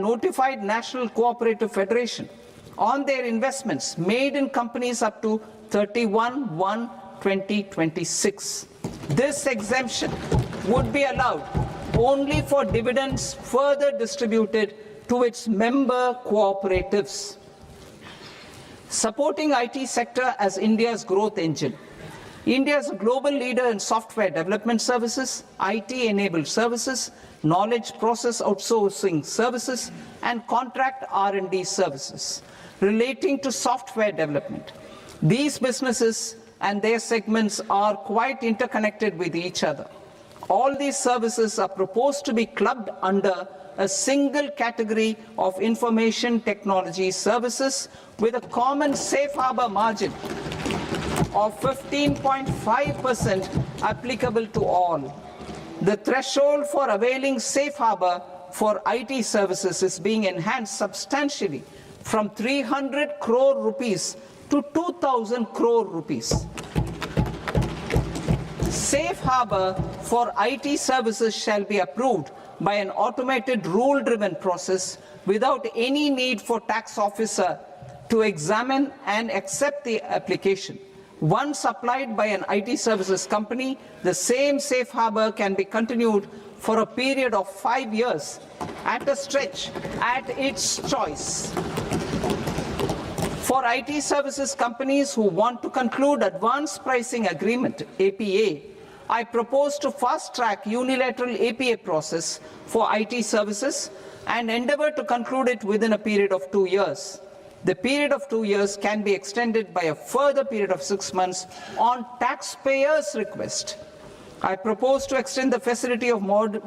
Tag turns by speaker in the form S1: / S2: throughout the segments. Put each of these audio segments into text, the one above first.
S1: notified National Cooperative Federation on their investments made in companies up to 31/1/2026. This exemption would be allowed only for dividends further distributed to its member cooperatives. Supporting IT sector as India's growth engine. India is a global leader in software development services, IT-enabled services, knowledge process outsourcing services, and contract R&D services relating to software development. These businesses and their segments are quite interconnected with each other. All these services are proposed to be clubbed under a single category of information technology services with a common safe harbor margin of 15.5% applicable to all. The threshold for availing safe harbor for IT services is being enhanced substantially from 300 crore rupees to 2,000 crore rupees. Safe harbor for IT services shall be approved by an automated rule-driven process without any need for tax officer to examine and accept the application. Once applied by an IT services company, the same safe harbor can be continued for a period of 5 years at a stretch at its choice. For IT services companies who want to conclude advanced pricing agreement, APA, I propose to fast-track unilateral APA process for IT services and endeavor to conclude it within a period of 2 years. The period of 2 years can be extended by a further period of 6 months on taxpayers' request. I propose to extend the facility of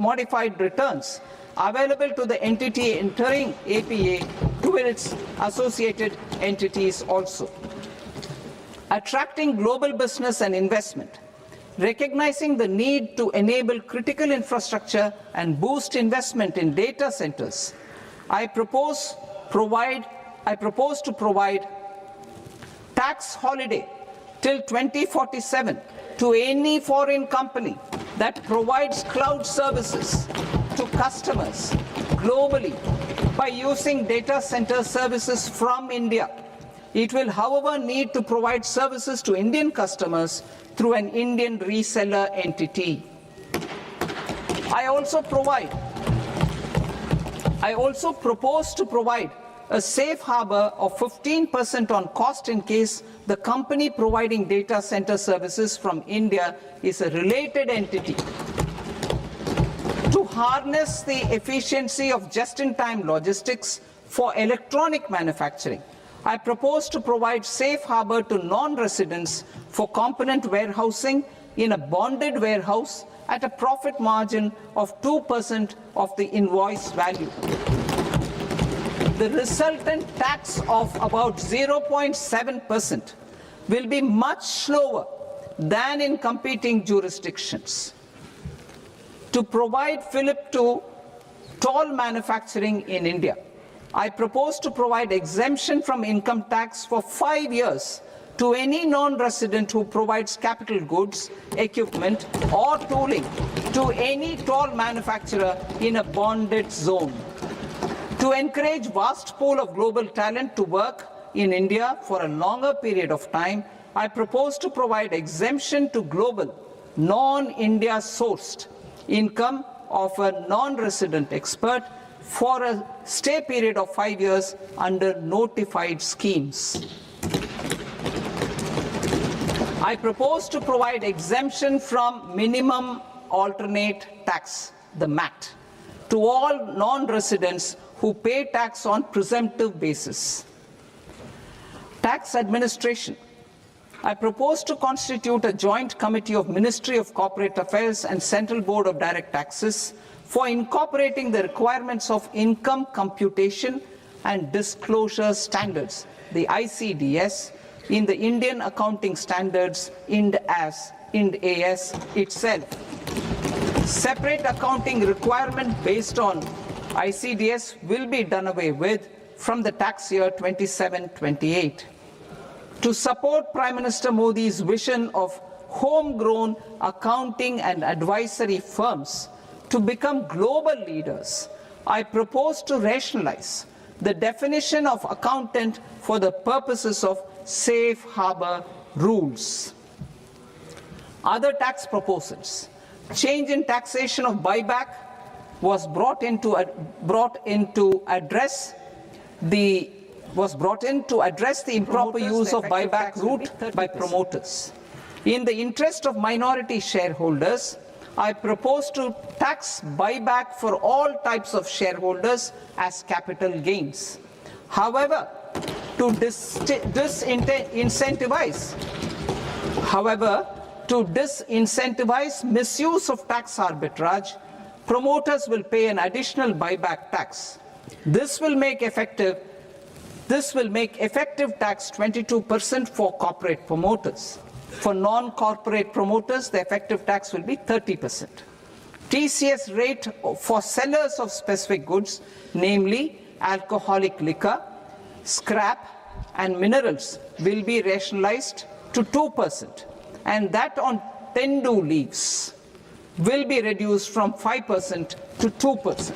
S1: modified returns available to the entity entering APA to its associated entities also. Attracting global business and investment. Recognizing the need to enable critical infrastructure and boost investment in data centers, I propose to provide tax holiday till 2047 to any foreign company that provides cloud services to customers globally by using data center services from India. It will, however, need to provide services to Indian customers through an Indian reseller entity. I also propose to provide a safe harbor of 15% on cost in case the company providing data center services from India is a related entity. To harness the efficiency of just-in-time logistics for electronic manufacturing, I propose to provide safe harbor to non-residents for component warehousing in a bonded warehouse at a profit margin of 2% of the invoice value. The resultant tax of about 0.7% will be much lower than in competing jurisdictions. To provide fillip to toll manufacturing in India, I propose to provide exemption from income tax for 5 years to any non-resident who provides capital goods, equipment, or tooling to any toll manufacturer in a bonded zone. To encourage vast pool of global talent to work in India for a longer period of time, I propose to provide exemption to global, non-India sourced income of a non-resident expert for a stay period of 5 years under notified schemes. I propose to provide exemption from minimum alternate tax, the MAT, to all non-residents who pay tax on presumptive basis. Tax administration. I propose to constitute a joint committee of Ministry of Corporate Affairs and Central Board of Direct Taxes for incorporating the requirements of income computation and disclosure standards, the ICDS, in the Indian Accounting Standards IND-AS itself. Separate accounting requirement based on ICDS will be done away with from the tax year 27-28. To support Prime Minister Modi's vision of homegrown accounting and advisory firms to become global leaders, I propose to rationalize the definition of accountant for the purposes of safe harbor rules. Other tax proposals. Change in taxation of buyback was brought in to address the improper use of buyback route by promoters. In the interest of minority shareholders, I propose to tax buyback for all types of shareholders as capital gains. However, to disincentivize misuse of tax arbitrage, promoters will pay an additional buyback tax. This will make effective tax 22% for corporate promoters. For non-corporate promoters, the effective tax will be 30%. TCS rate for sellers of specific goods, namely alcoholic liquor, scrap, and minerals, will be rationalized to 2%, and that on tendu leaves will be reduced from 5% to 2%.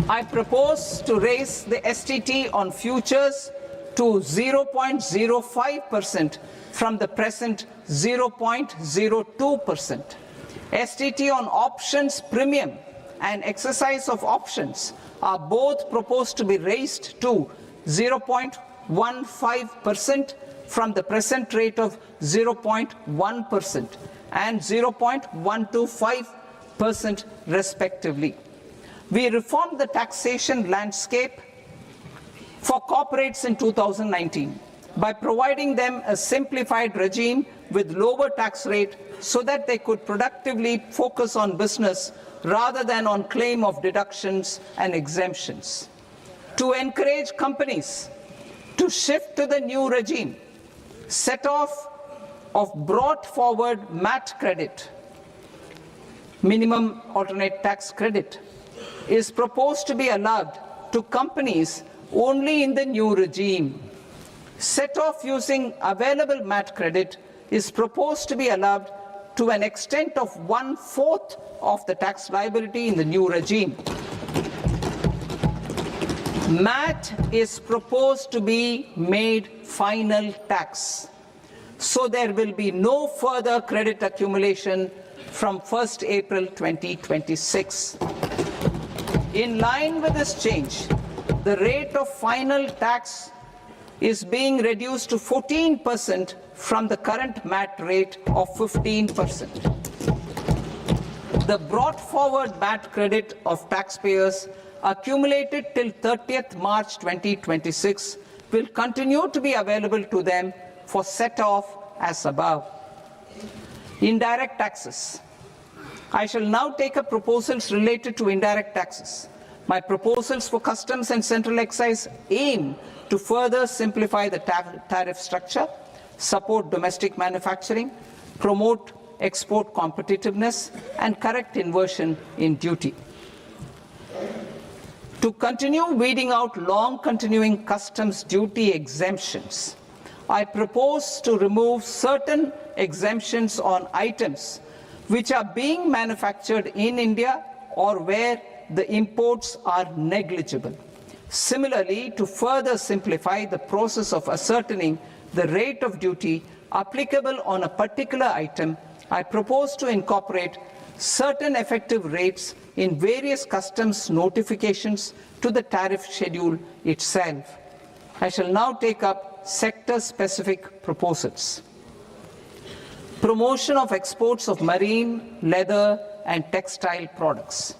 S1: I propose to raise the STT on futures to 0.05% from the present 0.02%. STT on options premium and exercise of options are both proposed to be raised to 0.15% from the present rate of 0.1% and 0.125% respectively. We reformed the taxation landscape for corporates in 2019 by providing them a simplified regime with lower tax rate so that they could productively focus on business rather than on claim of deductions and exemptions. To encourage companies to shift to the new regime, set-off of brought forward MAT credit, minimum alternate tax credit, is proposed to be allowed to companies only in the new regime. Set-off using available MAT credit is proposed to be allowed to an extent of 1/4 of the tax liability in the new regime. MAT is proposed to be made final tax, so there will be no further credit accumulation from 1st April 2026. In line with this change, the rate of final tax is being reduced to 14% from the current MAT rate of 15%. The brought forward MAT credit of taxpayers accumulated till 30th March 2026 will continue to be available to them for set-off as above. Indirect taxes. I shall now take up proposals related to indirect taxes. My proposals for customs and central excise aim to further simplify the tariff structure, support domestic manufacturing, promote export competitiveness, and correct inversion in duty. To continue weeding out long continuing customs duty exemptions, I propose to remove certain exemptions on items which are being manufactured in India or where the imports are negligible. Similarly, to further simplify the process of ascertaining the rate of duty applicable on a particular item, I propose to incorporate certain effective rates in various customs notifications to the tariff schedule itself. I shall now take up sector-specific proposals. Promotion of exports of marine, leather, and textile products.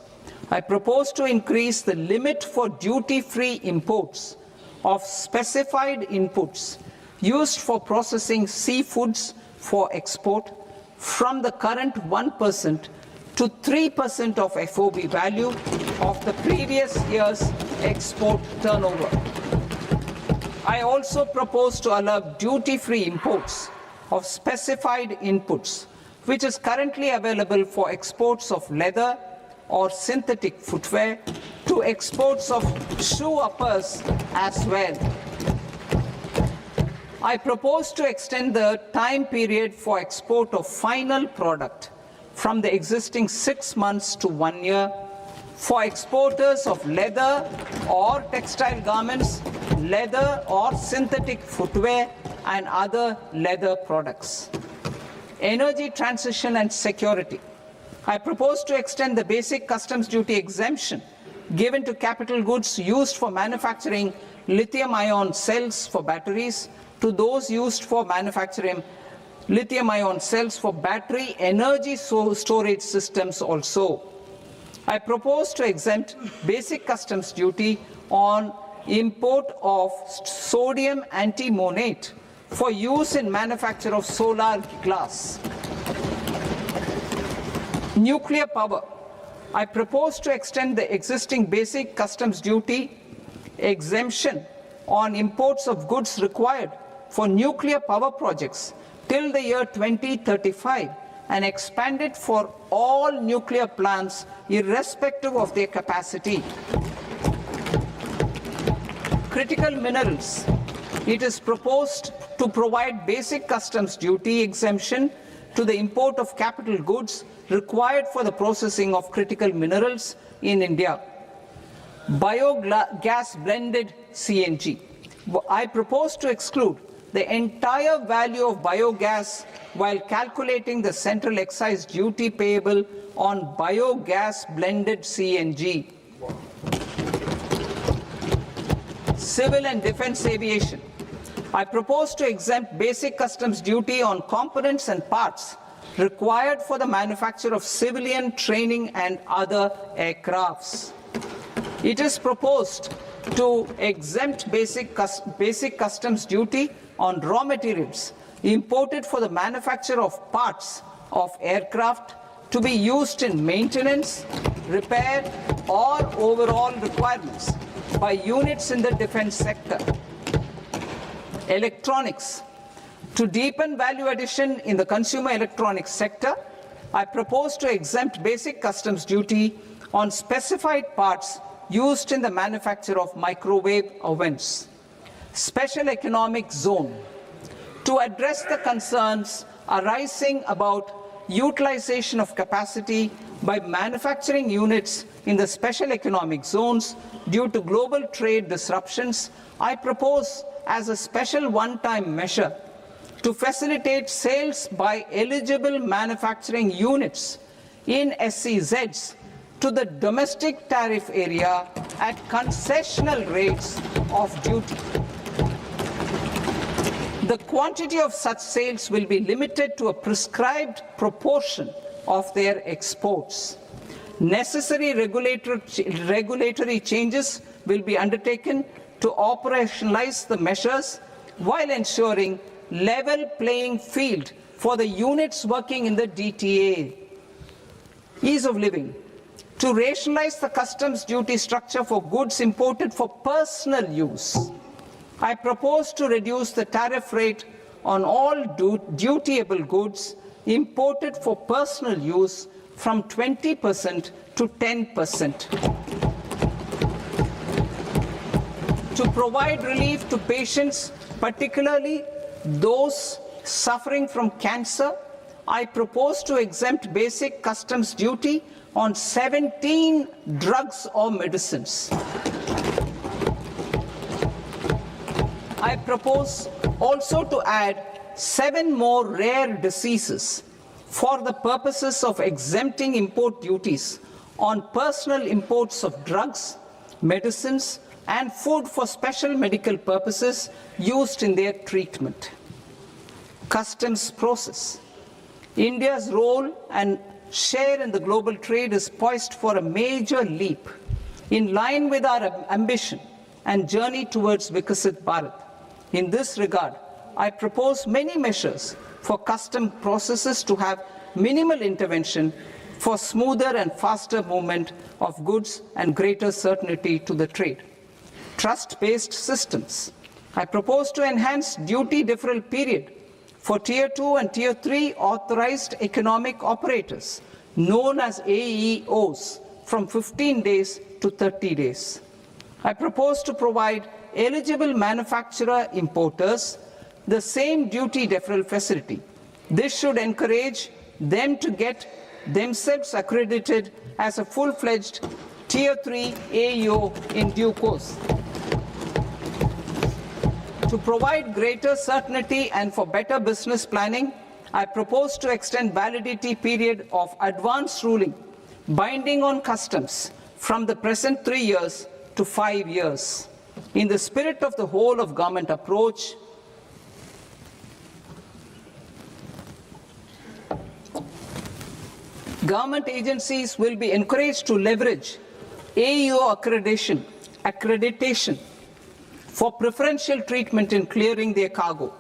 S1: I propose to increase the limit for duty-free imports of specified inputs used for processing seafoods for export from the current 1% to 3% of FOB value of the previous year's export turnover. I also propose to allow duty-free imports of specified inputs, which is currently available for exports of leather or synthetic footwear, to exports of shoe uppers as well. I propose to extend the time period for export of final product from the existing 6 months to 1 year for exporters of leather or textile garments, leather or synthetic footwear, and other leather products. Energy transition and security. I propose to extend the basic customs duty exemption given to capital goods used for manufacturing lithium-ion cells for batteries to those used for manufacturing lithium-ion cells for battery energy storage systems also. I propose to exempt basic customs duty on import of sodium antimonate for use in manufacture of solar glass. Nuclear power. I propose to extend the existing basic customs duty exemption on imports of goods required for nuclear power projects till the year 2035 and expand it for all nuclear plants irrespective of their capacity. Critical minerals. It is proposed to provide basic customs duty exemption to the import of capital goods required for the processing of critical minerals in India. Biogas blended CNG. I propose to exclude the entire value of biogas while calculating the central excise duty payable on biogas blended CNG. Civil and defense aviation. I propose to exempt basic customs duty on components and parts required for the manufacture of civilian training and other aircrafts. It is proposed to exempt basic customs duty on raw materials imported for the manufacture of parts of aircraft to be used in maintenance, repair, or overall requirements by units in the defense sector. Electronics. To deepen value addition in the consumer electronics sector, I propose to exempt basic customs duty on specified parts used in the manufacture of microwave ovens. Special economic zone. To address the concerns arising about utilization of capacity by manufacturing units in the special economic zones due to global trade disruptions, I propose as a special one-time measure to facilitate sales by eligible manufacturing units in SEZs to the domestic tariff area at concessional rates of duty. The quantity of such sales will be limited to a prescribed proportion of their exports. Necessary regulatory changes will be undertaken to operationalize the measures while ensuring level playing field for the units working in the DTA. Ease of living. To rationalize the customs duty structure for goods imported for personal use, I propose to reduce the tariff rate on all dutiable goods imported for personal use from 20% to 10%. To provide relief to patients, particularly those suffering from cancer, I propose to exempt basic customs duty on 17 drugs or medicines. I propose also to add 7 more rare diseases for the purposes of exempting import duties on personal imports of drugs, medicines, and food for special medical purposes used in their treatment. Customs process. India's role and share in the global trade is poised for a major leap in line with our ambition and journey towards Vikasit Bharat. In this regard, I propose many measures for custom processes to have minimal intervention for smoother and faster movement of goods and greater certainty to the trade. Trust-based systems. I propose to enhance duty deferral period for Tier 2 and Tier 3 authorized economic operators, known as AEOs, from 15 days to 30 days. I propose to provide eligible manufacturer importers the same duty deferral facility. This should encourage them to get themselves accredited as a full-fledged Tier 3 AEO in due course. To provide greater certainty and for better business planning, I propose to extend validity period of advance ruling binding on customs from the present 3 years to 5 years. In the spirit of the whole of government approach, government agencies will be encouraged to leverage AEO accreditation for preferential treatment in clearing their cargo.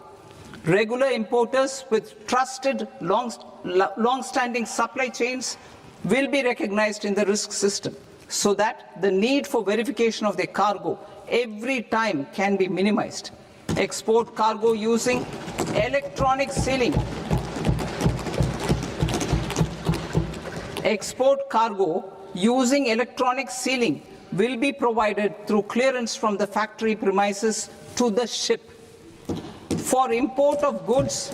S1: Regular importers with trusted long-standing supply chains will be recognized in the risk system so that the need for verification of their cargo every time can be minimized. Export cargo using electronic sealing. Export cargo using electronic sealing will be provided through clearance from the factory premises to the ship. For import of goods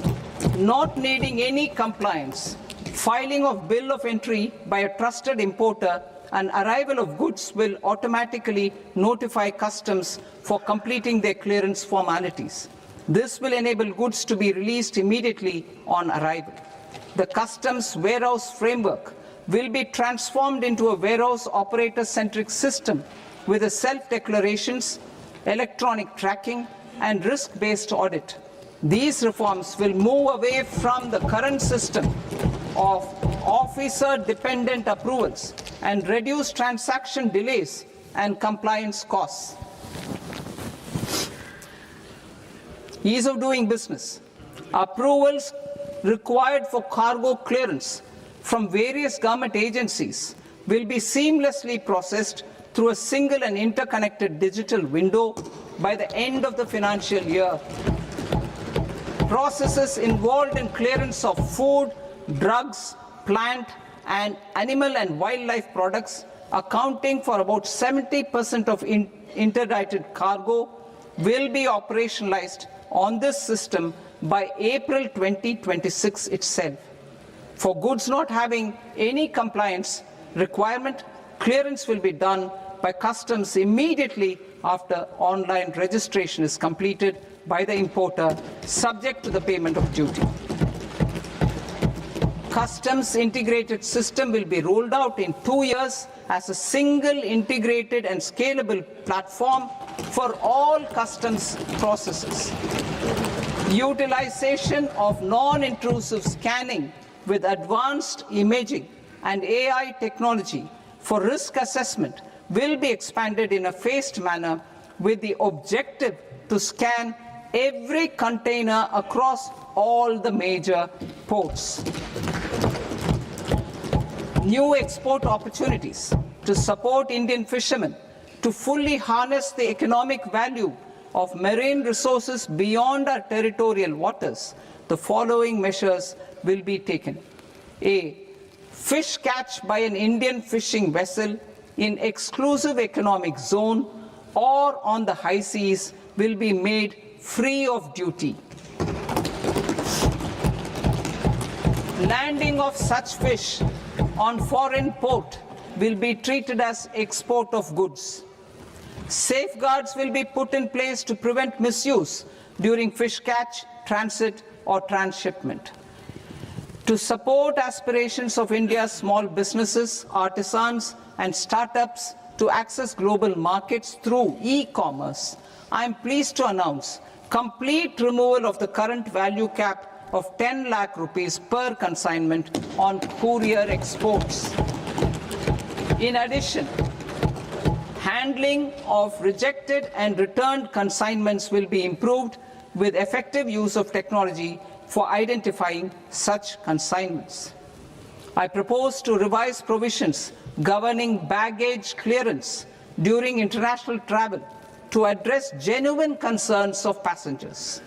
S1: not needing any compliance, filing of bill of entry by a trusted importer and arrival of goods will automatically notify customs for completing their clearance formalities. This will enable goods to be released immediately on arrival. The customs warehouse framework will be transformed into a warehouse operator-centric system with a self-declarations, electronic tracking, and risk-based audit. These reforms will move away from the current system of officer-dependent approvals and reduce transaction delays and compliance costs. Ease of doing business. Approvals required for cargo clearance from various government agencies will be seamlessly processed through a single and interconnected digital window by the end of the financial year. Processes involved in clearance of food, drugs, plant, and animal and wildlife products, accounting for about 70% of interdicted cargo, will be operationalized on this system by April 2026 itself. For goods not having any compliance requirement, clearance will be done by customs immediately after online registration is completed by the importer, subject to the payment of duty. Customs integrated system will be rolled out in 2 years as a single integrated and scalable platform for all customs processes. Utilization of non-intrusive scanning with advanced imaging and AI technology for risk assessment will be expanded in a phased manner with the objective to scan every container across all the major ports. New export opportunities to support Indian fishermen to fully harness the economic value of marine resources beyond our territorial waters. The following measures will be taken. A. Fish catch by an Indian fishing vessel in exclusive economic zone or on the high seas will be made free of duty. Landing of such fish on foreign port will be treated as export of goods. Safeguards will be put in place to prevent misuse during fish catch, transit, or transshipment. To support aspirations of India's small businesses, artisans, and startups to access global markets through e-commerce, I am pleased to announce complete removal of the current value cap of 10 lakh rupees per consignment on courier exports. In addition, handling of rejected and returned consignments will be improved with effective use of technology for identifying such consignments. I propose to revise provisions governing baggage clearance during international travel to address genuine concerns of passengers.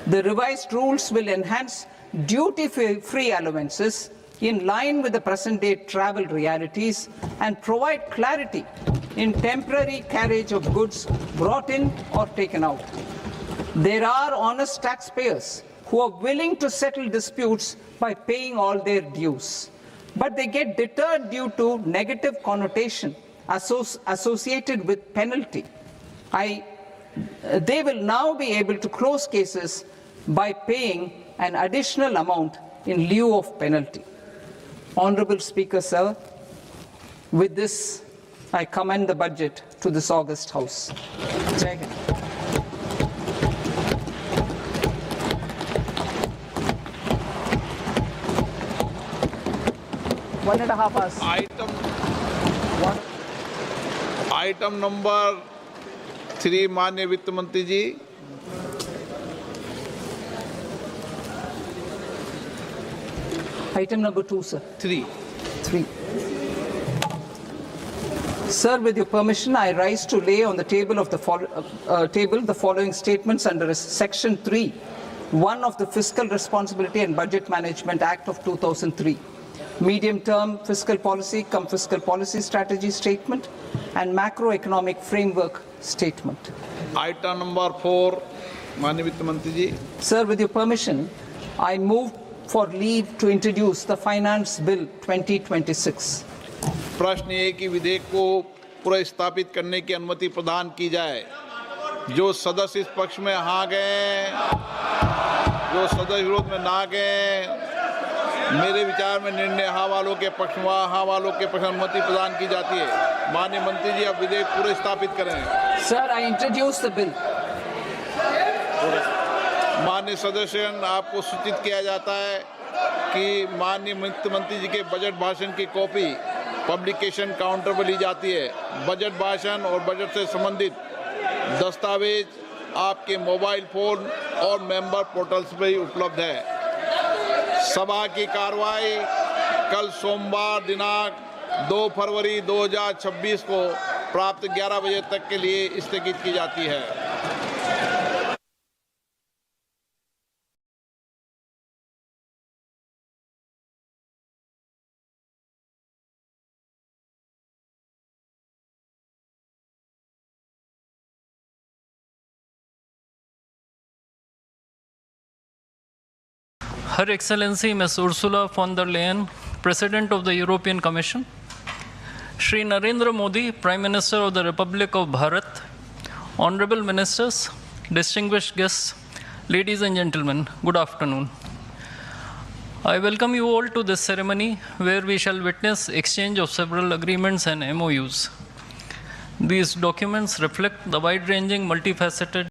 S1: The revised rules will enhance duty-free allowances in line with the present-day travel realities and provide clarity in temporary carriage of goods brought in or taken out. There are honest taxpayers who are willing to settle disputes by paying all their dues. but they get deterred due to negative connotation associated with penalty. They will now be able to close cases by paying an additional amount in lieu of penalty. Honorable Speaker, sir, with this, I commend the budget to this august House. Jai Hind. One and a half hours.
S2: Item number 3 माननीय वित्त मंत्री जी।
S1: Item number 2, sir.
S2: 3.
S1: Sir, with your permission, I rise to lay on the table of the following statements under Section 3(1) of the Fiscal Responsibility and Budget Management Act of 2003. Medium-term fiscal policy, fiscal policy strategy statement, and macroeconomic framework statement.
S2: Item number 4, माननीय वित्त मंत्री जी।
S1: Sir, with your permission, I move for leave to introduce the Finance Bill 2026.
S2: प्रश्न ये कि विधेयक को पुनर्स्थापित करने की अनुमति प्रदान की जाए। जो सदस्य इस पक्ष में हाँ गए, जो सदस्य विरोध में ना गए, मेरे विचार में निर्णय हाँ वालों के पक्ष में हाँ वालों के पक्ष में अनुमति प्रदान की जाती है। माननीय मंत्री जी, अब विधेयक पुनर्स्थापित करें।
S1: Sir, I introduce the bill.
S2: माननीय सदस्यगण, आपको सूचित किया जाता है कि माननीय वित्त मंत्री जी के बजट भाषण की कॉपी पब्लिकेशन काउंटर पर ली जाती है। बजट भाषण और बजट से संबंधित दस्तावेज आपके मोबाइल फोन और मेंबर पोर्टल्स पर ही उपलब्ध है। सभा की कार्रवाई कल सोमवार दिनांक 2 फरवरी 2026 को प्राप्त 11 बजे तक के लिए स्थगित की जाती है।
S3: Her Excellency Ms. Ursula von der Leyen, President of the European Commission, Shri Narendra Modi, Prime Minister of the Republic of Bharat, Honorable Ministers, distinguished guests, ladies and gentlemen, good afternoon. I welcome you all to this ceremony where we shall witness exchange of several agreements and MOUs. These documents reflect the wide-ranging, multifaceted